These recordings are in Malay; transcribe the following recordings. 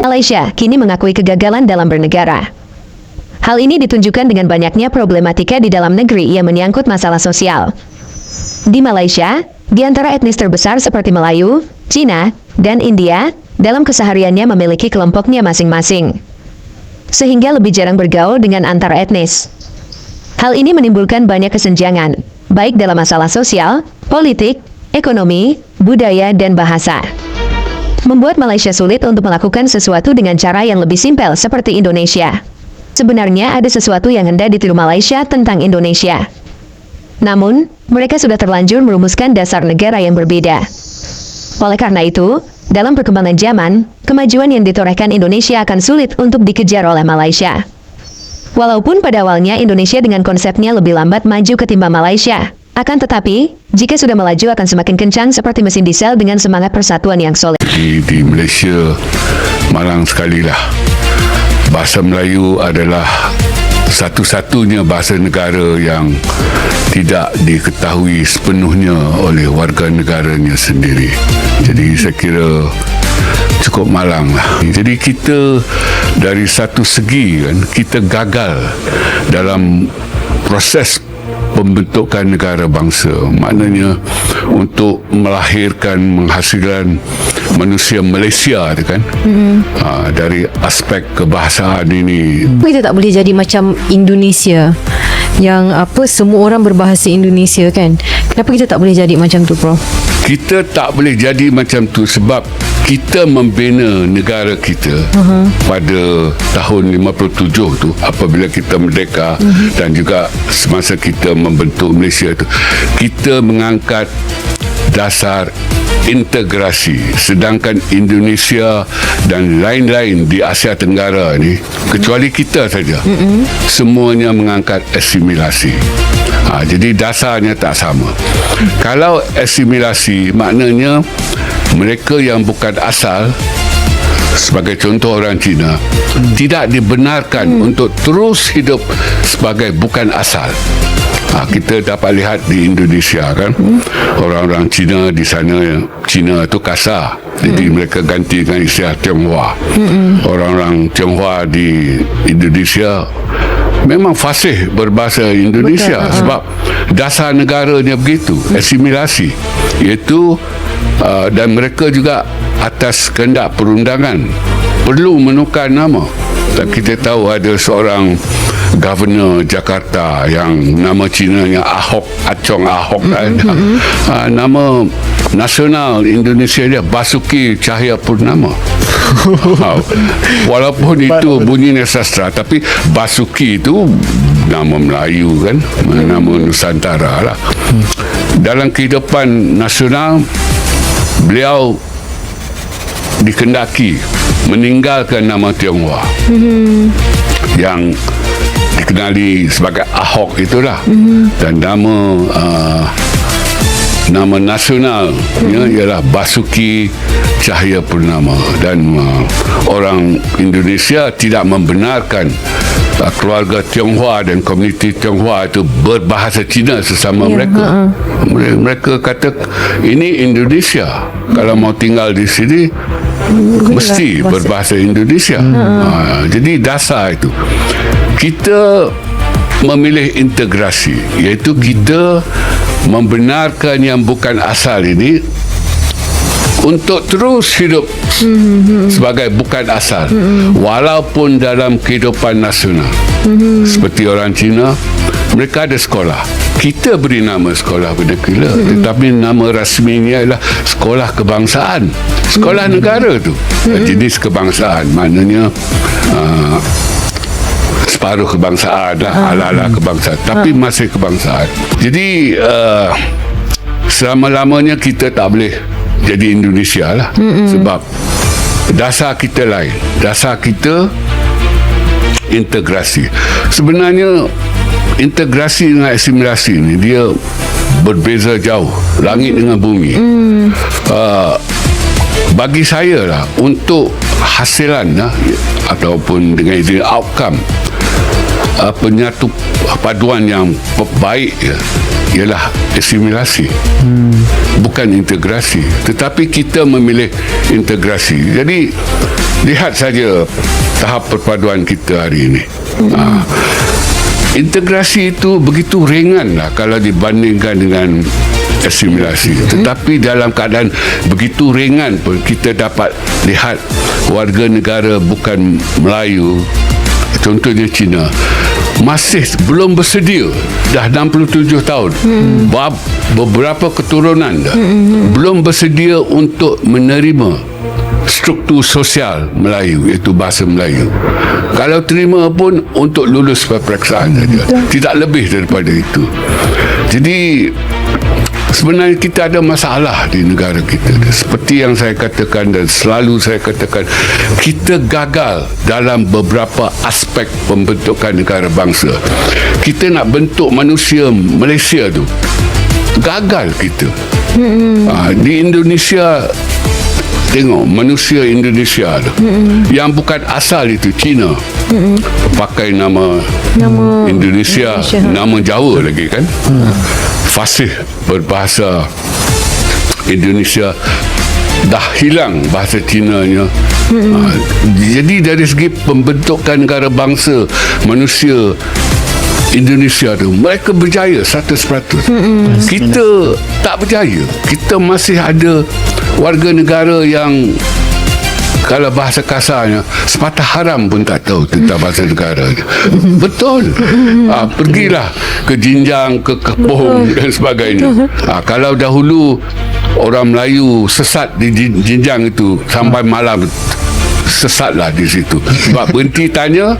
Malaysia kini mengakui kegagalan dalam bernegara. Hal ini ditunjukkan dengan banyaknya problematika di dalam negeri yang menyangkut masalah sosial. Di Malaysia, di antara etnis terbesar seperti Melayu, Cina, dan India, dalam kesehariannya memiliki kelompoknya masing-masing. Sehingga lebih jarang bergaul dengan antar etnis. Hal ini menimbulkan banyak kesenjangan, baik dalam masalah sosial, politik, ekonomi, budaya, dan bahasa. Membuat Malaysia sulit untuk melakukan sesuatu dengan cara yang lebih simpel seperti Indonesia. Sebenarnya ada sesuatu yang hendak ditiru Malaysia tentang Indonesia. Namun, mereka sudah terlanjur merumuskan dasar negara yang berbeda. Oleh karena itu, dalam perkembangan zaman, kemajuan yang ditorehkan Indonesia akan sulit untuk dikejar oleh Malaysia. Walaupun pada awalnya Indonesia dengan konsepnya lebih lambat maju ketimbang Malaysia, akan tetapi, jika sudah melaju akan semakin kencang seperti mesin diesel dengan semangat persatuan yang solid. Di Malaysia, malang sekali lah. Bahasa Melayu adalah satu-satunya bahasa negara yang tidak diketahui sepenuhnya oleh warga negaranya sendiri. Jadi saya kira cukup malang lah. Jadi kita dari satu segi kan, kita gagal dalam proses pembentukan negara bangsa. Maknanya untuk melahirkan, menghasilkan manusia Malaysia kan, dari aspek kebahasaan ini. Kita tak boleh jadi macam Indonesia yang semua orang berbahasa Indonesia kan. Kenapa kita tak boleh jadi macam tu, Prof? Kita tak boleh jadi macam tu sebab kita membina negara kita pada tahun 57 tu, apabila kita merdeka, dan juga semasa kita membentuk Malaysia tu, kita mengangkat dasar integrasi, sedangkan Indonesia dan lain-lain di Asia Tenggara ni, kecuali kita saja, semuanya mengangkat asimilasi. Jadi dasarnya tak sama. Kalau asimilasi, maknanya mereka yang bukan asal, sebagai contoh orang Cina, tidak dibenarkan untuk terus hidup sebagai bukan asal. Kita dapat lihat di Indonesia kan, orang-orang Cina di sana, Cina itu kasar, jadi mereka ganti dengan istilah Tionghoa. Orang-orang Tionghoa di Indonesia memang fasih berbahasa Indonesia. Betul, sebab dasar negaranya begitu, asimilasi, iaitu dan mereka juga atas kehendak perundangan perlu menukar nama. Dan kita tahu ada seorang Governor Jakarta yang nama Cinanya Ahok, Achong Ahok, nama nasional Indonesia dia Basuki Cahayapurnama. Walaupun itu bunyinya sastra, tapi Basuki itu nama Melayu kan, nama Nusantara lah. Dalam kehidupan nasional, beliau dikendaki meninggalkan nama Tionghoa yang dikenali sebagai Ahok itulah, dan nama nasionalnya ialah Basuki Cahayapurnama. Dan orang Indonesia tidak membenarkan keluarga Tionghoa dan komuniti Tionghoa itu berbahasa Cina sesama mereka. Mereka kata ini Indonesia, kalau mau tinggal di sini mesti berbahasa Indonesia. Jadi dasar itu kita memilih integrasi, iaitu kita membenarkan yang bukan asal ini untuk terus hidup sebagai bukan asal, walaupun dalam kehidupan nasional. Seperti orang Cina, mereka ada sekolah, kita beri nama sekolah bernegara, tetapi nama rasminya adalah sekolah kebangsaan, sekolah negara tu, jenis kebangsaan, maknanya separuh kebangsaan lah, ala-ala kebangsaan, tapi masih kebangsaan. Jadi selama-lamanya kita tak boleh jadi Indonesia lah, sebab dasar kita lain. Dasar kita integrasi. Sebenarnya integrasi dengan asimilasi ni dia berbeza jauh, langit dengan bumi. Bagi saya lah, untuk hasilan ataupun dengan izin outcome, penyatu paduan yang baik ialah asimilasi, bukan integrasi. Tetapi kita memilih integrasi. Jadi lihat saja tahap perpaduan kita hari ini. Integrasi itu begitu ringan lah kalau dibandingkan dengan asimilasi. Tetapi dalam keadaan begitu ringan pun kita dapat lihat warga negara bukan Melayu, contohnya Cina, masih belum bersedia. Dah 67 tahun, beberapa keturunan dah belum bersedia untuk menerima struktur sosial Melayu, iaitu bahasa Melayu. Kalau terima pun untuk lulus peperiksaan saja, tidak lebih daripada itu. Jadi sebenarnya kita ada masalah di negara kita. Seperti yang saya katakan dan selalu saya katakan, kita gagal dalam beberapa aspek pembentukan negara bangsa. Kita nak bentuk manusia Malaysia tu, gagal kita. Di Indonesia, tengok manusia Indonesia tu, yang bukan asal itu Cina, pakai nama Indonesia, nama Jawa lagi kan, fasih berbahasa Indonesia, dah hilang bahasa Cinanya. Jadi dari segi pembentukan negara bangsa, manusia Indonesia tu, mereka berjaya 100%. Kita tak berjaya. Kita masih ada warga negara yang, kalau bahasa kasarnya, sepatah haram pun tak tahu tentang bahasa negara. Betul. Pergilah ke Jinjang, ke Kepong dan sebagainya. Kalau dahulu orang Melayu sesat di Jinjang itu sampai malam, sesatlah di situ. Sebab berhenti tanya,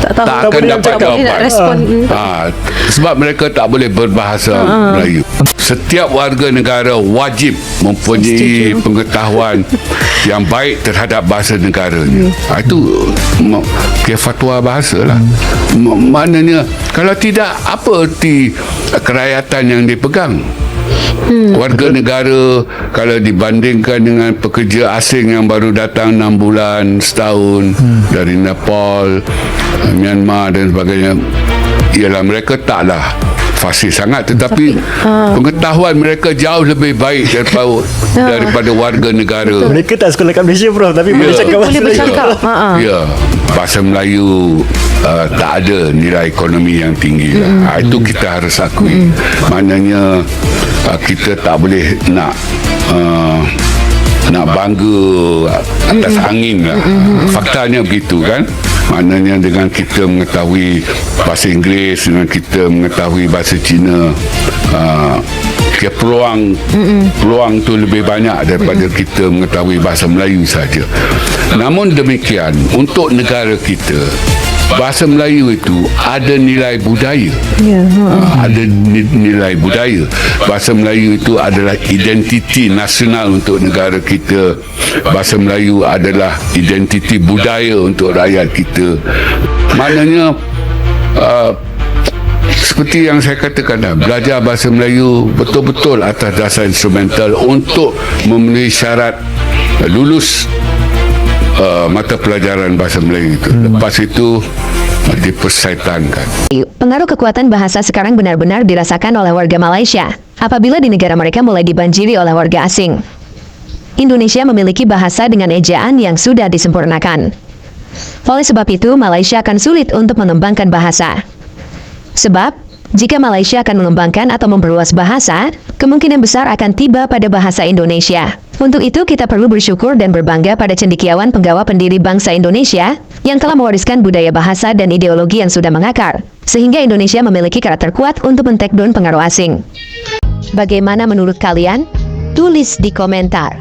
tak akan dapat jawapan. Sebab mereka tak boleh berbahasa Melayu. Setiap warga negara wajib mempunyai pengetahuan yang baik terhadap bahasa negaranya. Itu fatwa bahasa lah. Maknanya kalau tidak, apa erti kerakyatan yang dipegang? Warga negara kalau dibandingkan dengan pekerja asing yang baru datang 6 bulan, setahun, dari Nepal, Myanmar dan sebagainya, ialah mereka taklah fasih sangat, tetapi pengetahuan mereka jauh lebih baik daripada warga negara. Mereka tak sekolah kat Malaysia, Prof, tapi boleh cakap bahasa Melayu. Ya, bahasa Melayu tak ada nilai ekonomi yang tinggi. Itu kita harus akui. Maknanya kita tak boleh nak bangga atas angin lah. Faktanya begitu kan. Maknanya dengan kita mengetahui bahasa Inggeris, dengan kita mengetahui bahasa Cina, peluang tu lebih banyak daripada kita mengetahui bahasa Melayu saja. Namun demikian, untuk negara kita, bahasa Melayu itu ada nilai budaya. Ada nilai budaya. Bahasa Melayu itu adalah identiti nasional untuk negara kita. Bahasa Melayu adalah identiti budaya untuk rakyat kita. Maknanya seperti yang saya katakan dah, belajar bahasa Melayu betul-betul atas dasar instrumental untuk memenuhi syarat lulus mata pelajaran bahasa Melayu itu. Lepas itu dipersaitankan. Pengaruh kekuatan bahasa sekarang benar-benar dirasakan oleh warga Malaysia apabila di negara mereka mulai dibanjiri oleh warga asing. Indonesia memiliki bahasa dengan ejaan yang sudah disempurnakan. Oleh sebab itu, Malaysia akan sulit untuk mengembangkan bahasa. Sebab, jika Malaysia akan mengembangkan atau memperluas bahasa, kemungkinan besar akan tiba pada bahasa Indonesia. Untuk itu, kita perlu bersyukur dan berbangga pada cendekiawan penggawa pendiri bangsa Indonesia yang telah mewariskan budaya bahasa dan ideologi yang sudah mengakar, sehingga Indonesia memiliki karakter kuat untuk men-take down pengaruh asing. Bagaimana menurut kalian? Tulis di komentar.